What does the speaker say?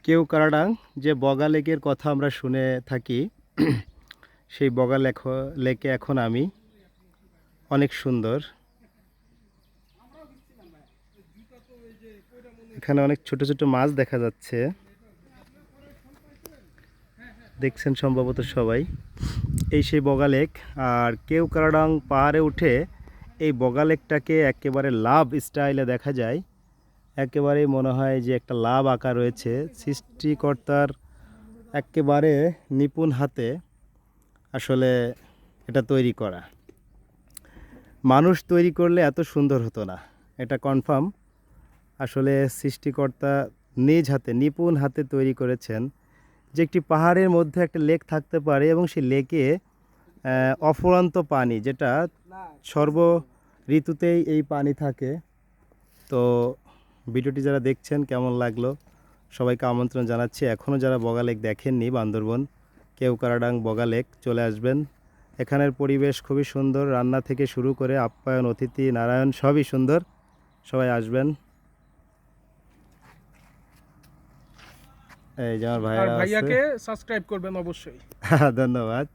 কেওক্রাডাং যে বগা লেকের কথা আমরা শুনে থাকি, সেই বগা লেকে এখন আমি। অনেক সুন্দর। এখানে অনেক ছোট ছোট মাছ দেখা যাচ্ছে, দেখছেন সম্ভবত সবাই। এই সেই বগা লেক। আর কেওক্রাডাং পাহাড়ে উঠে এই বগা লেকটাকে একেবারে লাভ স্টাইলে দেখা যায়। একেবারেই মনে হয় যে একটা লাভ আঁকা রয়েছে সৃষ্টিকর্তার একেবারে নিপুণ হাতে আসলে এটা তৈরি করা। মানুষ তৈরি করলে এত সুন্দর হতো না, এটা কনফার্ম। আসলে সৃষ্টিকর্তা নিজ হাতে নিপুণ হাতে তৈরি করেছেন যে একটি পাহাড়ের মধ্যে একটা লেক থাকতে পারে এবং সেই লেকে অফুরন্ত পানি, যেটা সর্ব ঋতুতেই এই পানি থাকে। তো ভিডিওটি যারা দেখছেন কেমন লাগলো সবাইকে আমন্ত্রণ জানাচ্ছি। এখনও যারা বগা লেক দেখেননি, বান্দরবন কেওক্রাডাং বগা লেক চলে আসবেন। এখানের পরিবেশ খুবই সুন্দর, রান্না থেকে শুরু করে আপ্যায়ন, অতিথি নারায়ণ সবই সুন্দর। সবাই আসবেন। এই যে আমার আর ভাইয়েরা আছে। ভাইয়াকে সাবস্ক্রাইব করবেন অবশ্যই। ধন্যবাদ।